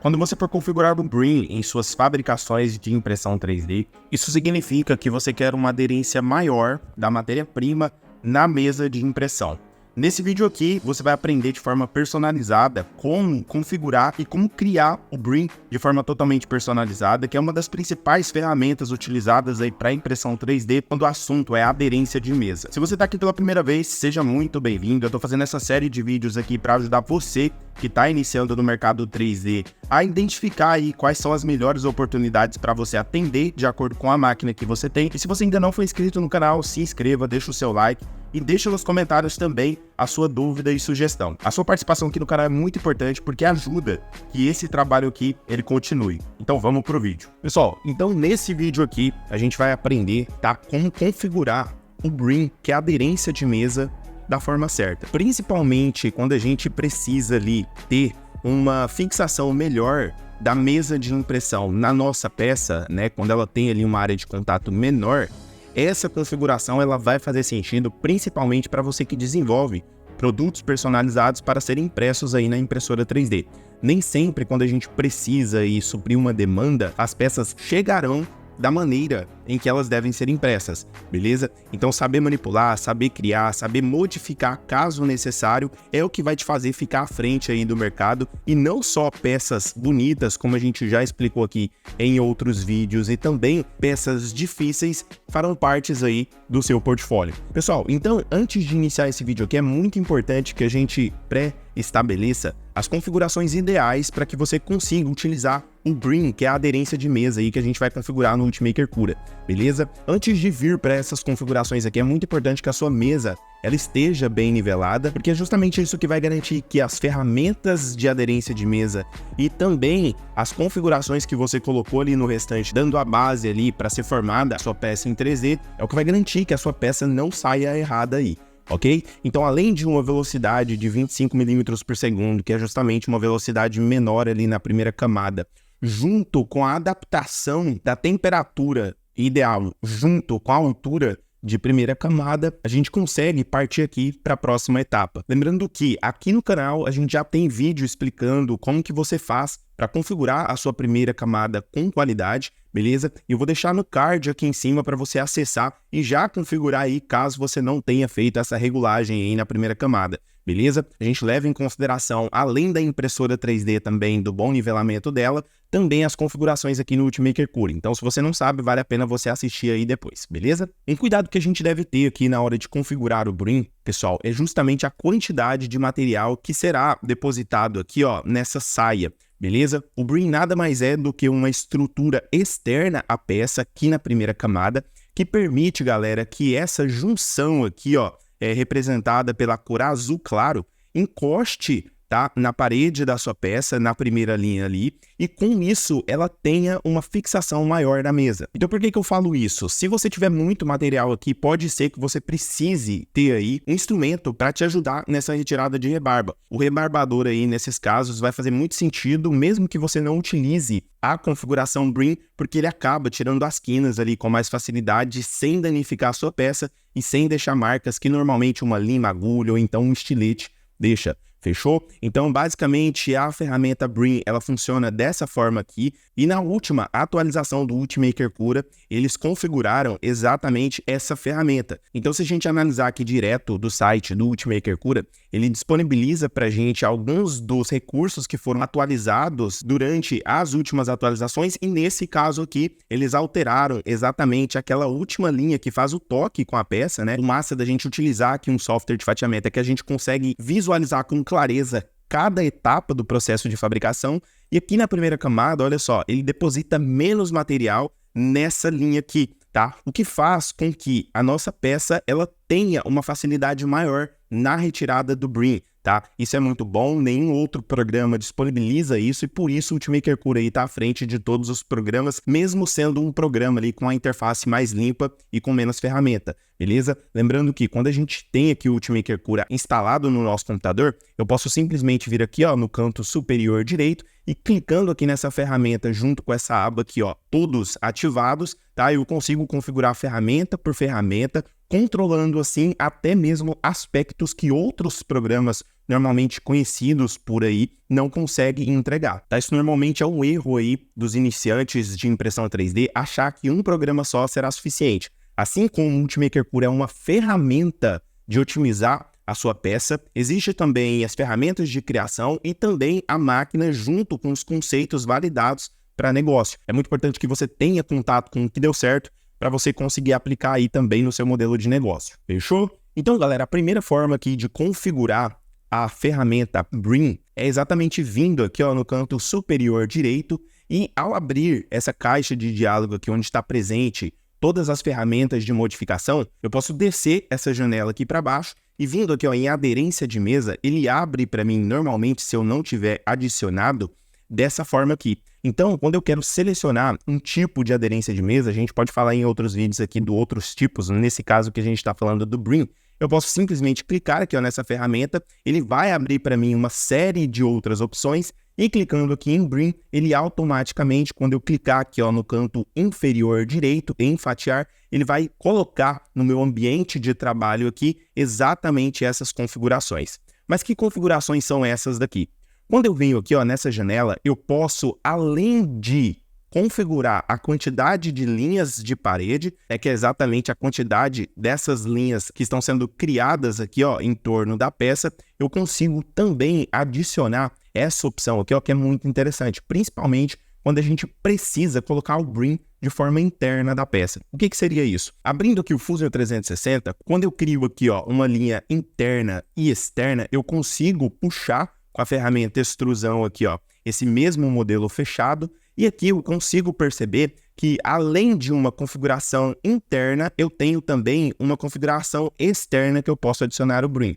Quando você for configurar o BRIM em suas fabricações de impressão 3D, isso significa que você quer uma aderência maior da matéria-prima na mesa de impressão. Nesse vídeo aqui, você vai aprender de forma personalizada como configurar e como criar o BRIM de forma totalmente personalizada, que é uma das principais ferramentas utilizadas aí para impressão 3D quando o assunto é aderência de mesa. Se você está aqui pela primeira vez, seja muito bem-vindo. Eu estou fazendo essa série de vídeos aqui para ajudar você que está iniciando no mercado 3D a identificar aí quais são as melhores oportunidades para você atender de acordo com a máquina que você tem. E se você ainda não foi inscrito no canal, se inscreva, deixa o seu like e deixa nos comentários também a sua dúvida e sugestão. A sua participação aqui no canal é muito importante porque ajuda que esse trabalho aqui ele continue. Então vamos pro vídeo. Pessoal, então nesse vídeo aqui a gente vai aprender, tá, como configurar o BRIM, que é a aderência de mesa, da forma certa. Principalmente quando a gente precisa ali ter uma fixação melhor da mesa de impressão na nossa peça, né, quando ela tem ali uma área de contato menor. Essa configuração ela vai fazer sentido principalmente para você que desenvolve produtos personalizados para serem impressos aí na impressora 3D. Nem sempre quando a gente precisa e suprir uma demanda, as peças chegarão da maneira em que elas devem ser impressas, beleza? Então saber manipular, saber criar, saber modificar caso necessário é o que vai te fazer ficar à frente aí do mercado, e não só peças bonitas, como a gente já explicou aqui em outros vídeos, e também peças difíceis farão partes aí do seu portfólio. Pessoal, então antes de iniciar esse vídeo aqui, é muito importante que a gente pré-estabeleça as configurações ideais para que você consiga utilizar o BRIM, que é a aderência de mesa aí que a gente vai configurar no Ultimaker Cura, beleza? Antes de vir para essas configurações aqui, é muito importante que a sua mesa ela esteja bem nivelada, porque é justamente isso que vai garantir que as ferramentas de aderência de mesa e também as configurações que você colocou ali no restante, dando a base ali para ser formada a sua peça em 3D, é o que vai garantir que a sua peça não saia errada aí. Ok? Então, além de uma velocidade de 25 milímetros por segundo, que é justamente uma velocidade menor ali na primeira camada, junto com a adaptação da temperatura ideal, junto com a altura de primeira camada, a gente consegue partir aqui para a próxima etapa. Lembrando que aqui no canal a gente já tem vídeo explicando como que você faz para configurar a sua primeira camada com qualidade, beleza? E eu vou deixar no card aqui em cima para você acessar e já configurar aí caso você não tenha feito essa regulagem aí na primeira camada, beleza? A gente leva em consideração, além da impressora 3D também, do bom nivelamento dela, também as configurações aqui no Ultimaker Cura. Então, se você não sabe, vale a pena você assistir aí depois, beleza? Um cuidado que a gente deve ter aqui na hora de configurar o BRIM, pessoal, é justamente a quantidade de material que será depositado aqui, ó, nessa saia, beleza? O BRIM nada mais é do que uma estrutura externa à peça aqui na primeira camada, que permite, galera, que essa junção aqui, ó, representada pela cor azul claro, encoste, tá, na parede da sua peça, na primeira linha ali, e com isso ela tenha uma fixação maior na mesa. Então por que eu falo isso? Se você tiver muito material aqui, pode ser que você precise ter aí um instrumento para te ajudar nessa retirada de rebarba. O rebarbador aí, nesses casos, vai fazer muito sentido, mesmo que você não utilize a configuração BRIM, porque ele acaba tirando as quinas ali com mais facilidade, sem danificar a sua peça e sem deixar marcas que normalmente uma lima, agulha ou então um estilete deixa. Fechou? Então, basicamente, a ferramenta BRIM, ela funciona dessa forma aqui, e na última atualização do Ultimaker Cura, eles configuraram exatamente essa ferramenta. Então, se a gente analisar aqui direto do site do Ultimaker Cura, ele disponibiliza para a gente alguns dos recursos que foram atualizados durante as últimas atualizações, e nesse caso aqui, eles alteraram exatamente aquela última linha que faz o toque com a peça, né? O massa da gente utilizar aqui um software de fatiamento é que a gente consegue visualizar com clareza cada etapa do processo de fabricação, e aqui na primeira camada, olha só, ele deposita menos material nessa linha aqui, tá? O que faz com que a nossa peça ela tenha uma facilidade maior na retirada do BRIM, tá? Isso é muito bom, nenhum outro programa disponibiliza isso, e por isso o Ultimaker Cura aí tá à frente de todos os programas, mesmo sendo um programa ali com a interface mais limpa e com menos ferramenta, beleza? Lembrando que quando a gente tem aqui o Ultimaker Cura instalado no nosso computador, eu posso simplesmente vir aqui, ó, no canto superior direito, e clicando aqui nessa ferramenta junto com essa aba aqui, ó, todos ativados, tá? Eu consigo configurar ferramenta por ferramenta, controlando assim até mesmo aspectos que outros programas normalmente conhecidos por aí, não conseguem entregar, tá? Isso normalmente é um erro aí dos iniciantes de impressão 3D, achar que um programa só será suficiente. Assim como o Ultimaker Cura é uma ferramenta de otimizar a sua peça, existe também as ferramentas de criação e também a máquina junto com os conceitos validados para negócio. É muito importante que você tenha contato com o que deu certo para você conseguir aplicar aí também no seu modelo de negócio. Fechou? Então, galera, a primeira forma aqui de configurar a ferramenta Brim é exatamente vindo aqui ó, no canto superior direito e ao abrir essa caixa de diálogo aqui onde está presente todas as ferramentas de modificação, eu posso descer essa janela aqui para baixo e vindo aqui ó, em aderência de mesa, ele abre para mim normalmente se eu não tiver adicionado dessa forma aqui. Então, quando eu quero selecionar um tipo de aderência de mesa, a gente pode falar em outros vídeos aqui de outros tipos, nesse caso que a gente está falando do Brim, eu posso simplesmente clicar aqui ó, nessa ferramenta, ele vai abrir para mim uma série de outras opções e clicando aqui em Brim, ele automaticamente, quando eu clicar aqui ó, no canto inferior direito, em fatiar, ele vai colocar no meu ambiente de trabalho aqui exatamente essas configurações. Mas que configurações são essas daqui? Quando eu venho aqui ó, nessa janela, eu posso, além de configurar a quantidade de linhas de parede, que é exatamente a quantidade dessas linhas que estão sendo criadas aqui ó, em torno da peça, eu consigo também adicionar essa opção aqui, ó, que é muito interessante, principalmente quando a gente precisa colocar o Brim de forma interna da peça. O que seria isso? Abrindo aqui o Fusion 360, quando eu crio aqui ó, uma linha interna e externa, eu consigo puxar com a ferramenta extrusão aqui, ó, esse mesmo modelo fechado, e aqui eu consigo perceber que além de uma configuração interna, eu tenho também uma configuração externa que eu posso adicionar o Brim.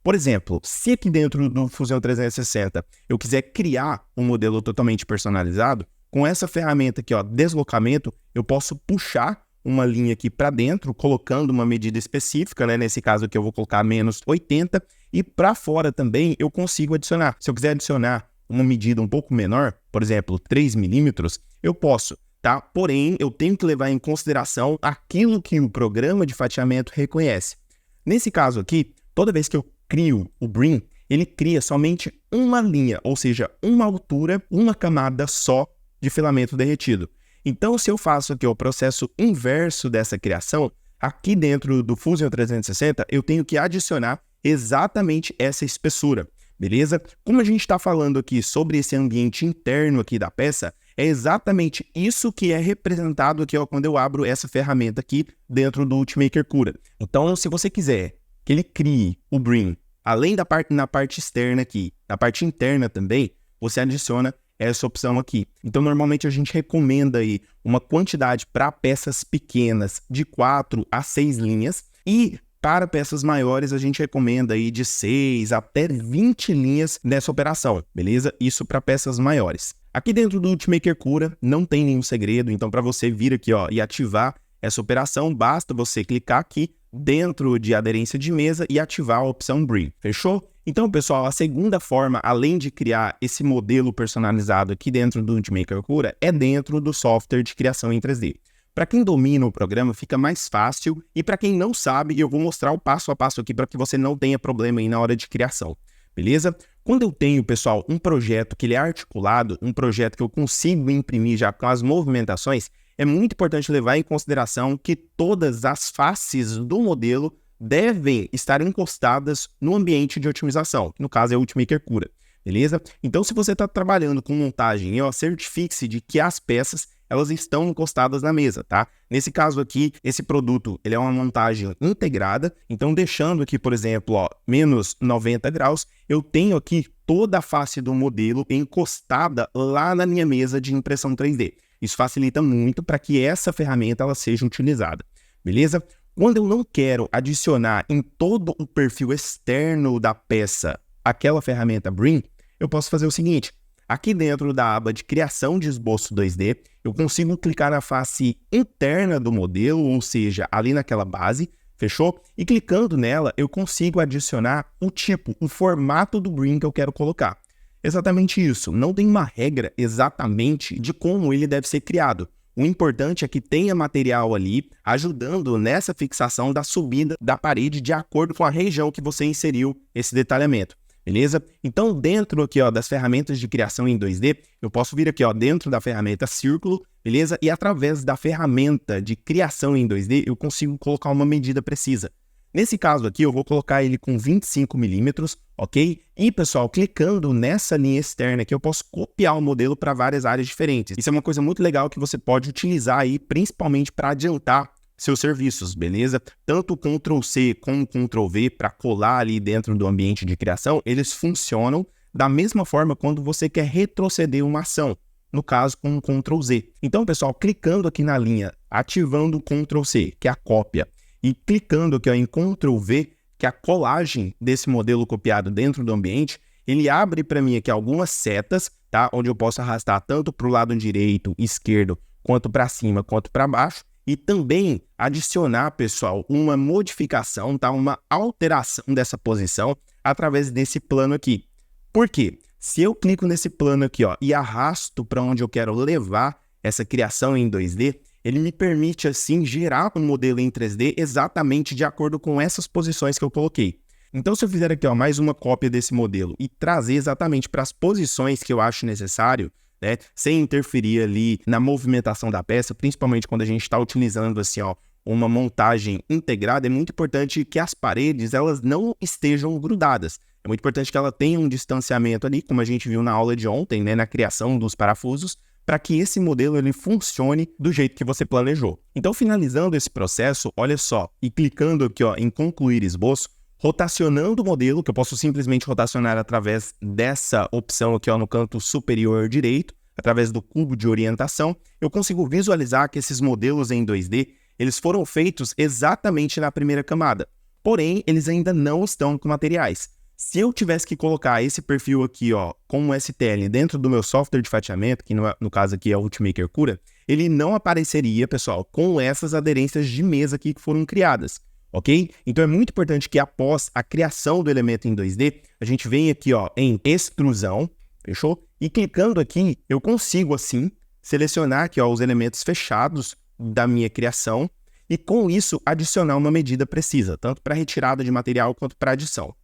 Por exemplo, se aqui dentro do Fusion 360 eu quiser criar um modelo totalmente personalizado, com essa ferramenta aqui, ó, deslocamento, eu posso puxar uma linha aqui para dentro, colocando uma medida específica, né? Nesse caso aqui eu vou colocar menos 80, e para fora também eu consigo adicionar. Se eu quiser adicionar uma medida um pouco menor, por exemplo, 3 milímetros, eu posso, tá? Porém, eu tenho que levar em consideração aquilo que o programa de fatiamento reconhece. Nesse caso aqui, toda vez que eu crio o Brim, ele cria somente uma linha, ou seja, uma altura, uma camada só de filamento derretido. Então, se eu faço aqui o processo inverso dessa criação, aqui dentro do Fusion 360, eu tenho que adicionar exatamente essa espessura, beleza? Como a gente está falando aqui sobre esse ambiente interno aqui da peça, é exatamente isso que é representado aqui ó, quando eu abro essa ferramenta aqui dentro do Ultimaker Cura. Então, se você quiser que ele crie o Brim, além da parte na parte externa aqui, na parte interna também, você adiciona essa opção aqui. Então, normalmente a gente recomenda aí uma quantidade para peças pequenas de 4 a 6 linhas e para peças maiores a gente recomenda aí de 6 até 20 linhas nessa operação, beleza? Isso para peças maiores. Aqui dentro do Ultimaker Cura não tem nenhum segredo, então para você vir aqui ó, e ativar essa operação, basta você clicar aqui dentro de aderência de mesa e ativar a opção Brim, fechou? Então, pessoal, a segunda forma, além de criar esse modelo personalizado aqui dentro do Ultimaker Cura, é dentro do software de criação em 3D. Para quem domina o programa, fica mais fácil, e para quem não sabe, eu vou mostrar o passo a passo aqui para que você não tenha problema aí na hora de criação, beleza? Quando eu tenho, pessoal, um projeto que ele é articulado, um projeto que eu consigo imprimir já com as movimentações, é muito importante levar em consideração que todas as faces do modelo devem estar encostadas no ambiente de otimização, que no caso é o Ultimaker Cura, beleza? Então, se você está trabalhando com montagem, certifique-se de que as peças elas estão encostadas na mesa, tá? Nesse caso aqui, esse produto ele é uma montagem integrada, então deixando aqui, por exemplo, ó, menos 90 graus, eu tenho aqui toda a face do modelo encostada lá na minha mesa de impressão 3D. Isso facilita muito para que essa ferramenta ela seja utilizada, beleza? Quando eu não quero adicionar em todo o perfil externo da peça aquela ferramenta Brim, eu posso fazer o seguinte. Aqui dentro da aba de criação de esboço 2D, eu consigo clicar na face interna do modelo, ou seja, ali naquela base, fechou? E clicando nela, eu consigo adicionar o tipo, o formato do Brim que eu quero colocar. Exatamente isso, não tem uma regra exatamente de como ele deve ser criado. O importante é que tenha material ali ajudando nessa fixação da subida da parede de acordo com a região que você inseriu esse detalhamento. beleza? Então, dentro aqui, ó, das ferramentas de criação em 2D, eu posso vir aqui, ó, dentro da ferramenta Círculo, beleza? E através da ferramenta de criação em 2D, eu consigo colocar uma medida precisa. Nesse caso aqui, eu vou colocar ele com 25 milímetros, ok? E, pessoal, clicando nessa linha externa aqui, eu posso copiar o modelo para várias áreas diferentes. Isso é uma coisa muito legal que você pode utilizar aí, principalmente para adiantar seus serviços, beleza? Tanto o Ctrl+C como o Ctrl+V para colar ali dentro do ambiente de criação, eles funcionam da mesma forma quando você quer retroceder uma ação, no caso com o Ctrl+Z. Então, pessoal, clicando aqui na linha, ativando o Ctrl+C, que é a cópia, e clicando aqui ó, em Ctrl+V, que é a colagem desse modelo copiado dentro do ambiente, ele abre para mim aqui algumas setas, tá? Onde eu posso arrastar tanto para o lado direito, esquerdo, quanto para cima, quanto para baixo, e também adicionar, pessoal, uma modificação, tá? Uma alteração dessa posição através desse plano aqui. Por quê? Se eu clico nesse plano aqui ó, e arrasto para onde eu quero levar essa criação em 2D, ele me permite, assim, gerar um modelo em 3D exatamente de acordo com essas posições que eu coloquei. Então, se eu fizer aqui ó, mais uma cópia desse modelo e trazer exatamente para as posições que eu acho necessário, né, sem interferir ali na movimentação da peça, principalmente quando a gente está utilizando assim, ó, uma montagem integrada, é muito importante que as paredes elas não estejam grudadas. É muito importante que ela tenha um distanciamento ali, como a gente viu na aula de ontem, né, na criação dos parafusos, para que esse modelo ele funcione do jeito que você planejou. Então, finalizando esse processo, olha só, e clicando aqui ó, em concluir esboço, rotacionando o modelo, que eu posso simplesmente rotacionar através dessa opção aqui ó, no canto superior direito, através do cubo de orientação, eu consigo visualizar que esses modelos em 2D, eles foram feitos exatamente na primeira camada, porém, eles ainda não estão com materiais. Se eu tivesse que colocar esse perfil aqui, ó, com um STL dentro do meu software de fatiamento, que no caso aqui é o Ultimaker Cura, ele não apareceria, pessoal, com essas aderências de mesa aqui que foram criadas, ok? Então é muito importante que após a criação do elemento em 2D, a gente venha aqui, ó, em extrusão, fechou? E clicando aqui, eu consigo, assim, selecionar aqui, ó, os elementos fechados da minha criação e com isso adicionar uma medida precisa, tanto para retirada de material quanto para adição.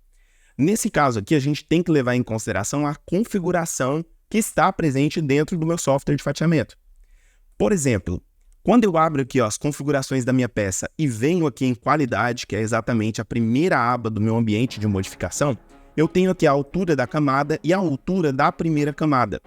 Nesse caso aqui, a gente tem que levar em consideração a configuração que está presente dentro do meu software de fatiamento. Por exemplo, quando eu abro aqui ó, as configurações da minha peça e venho aqui em qualidade, que é exatamente a primeira aba do meu ambiente de modificação, eu tenho aqui a altura da camada e a altura da primeira camada.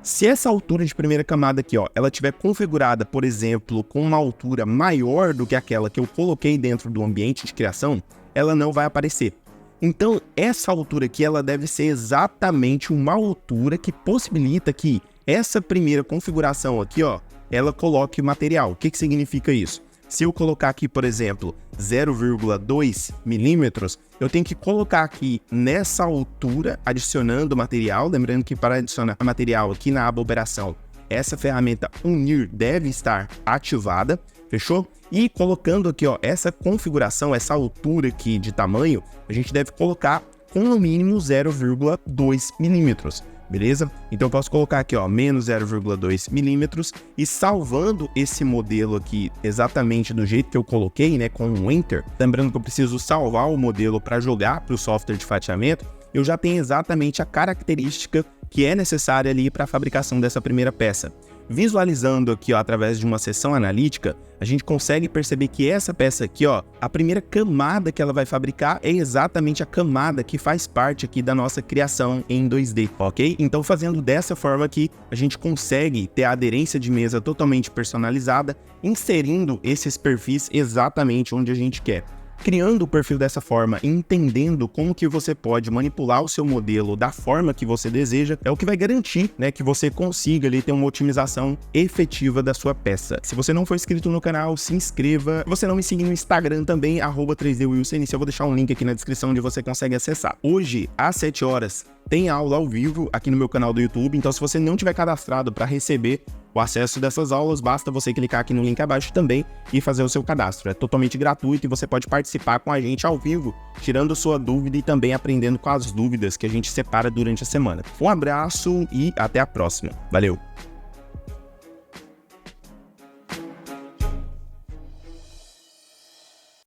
Se essa altura de primeira camada aqui, ó, ela estiver configurada, por exemplo, com uma altura maior do que aquela que eu coloquei dentro do ambiente de criação, ela não vai aparecer. Então, essa altura aqui, ela deve ser exatamente uma altura que possibilita que essa primeira configuração aqui, ó, ela coloque o material. O que significa isso? Se eu colocar aqui, por exemplo, 0,2 milímetros, eu tenho que colocar aqui nessa altura, adicionando material. Lembrando que para adicionar material aqui na aba operação, essa ferramenta unir deve estar ativada, fechou? E colocando aqui, ó, essa configuração, essa altura aqui de tamanho, a gente deve colocar com no mínimo 0,2 milímetros, beleza? Então eu posso colocar aqui, ó, menos 0,2 milímetros e salvando esse modelo aqui exatamente do jeito que eu coloquei, né, com um Enter. Lembrando que eu preciso salvar o modelo para jogar para o software de fatiamento, eu já tenho exatamente a característica que é necessária ali para a fabricação dessa primeira peça. Visualizando aqui, ó, através de uma seção analítica, a gente consegue perceber que essa peça aqui, ó, a primeira camada que ela vai fabricar é exatamente a camada que faz parte aqui da nossa criação em 2D, ok? Então, fazendo dessa forma aqui, a gente consegue ter a aderência de mesa totalmente personalizada, inserindo esses perfis exatamente onde a gente quer. Criando o perfil dessa forma e entendendo como que você pode manipular o seu modelo da forma que você deseja, é o que vai garantir, né, que você consiga ali ter uma otimização efetiva da sua peça. Se você não for inscrito no canal, se inscreva. Se você não me seguir no Instagram também, @3DWilson, eu vou deixar um link aqui na descrição onde você consegue acessar. Hoje, às 7 horas, tem aula ao vivo aqui no meu canal do YouTube, então se você não tiver cadastrado para receber o acesso dessas aulas, basta você clicar aqui no link abaixo também e fazer o seu cadastro. É totalmente gratuito e você pode participar com a gente ao vivo, tirando sua dúvida e também aprendendo com as dúvidas que a gente separa durante a semana. Um abraço e até a próxima. Valeu!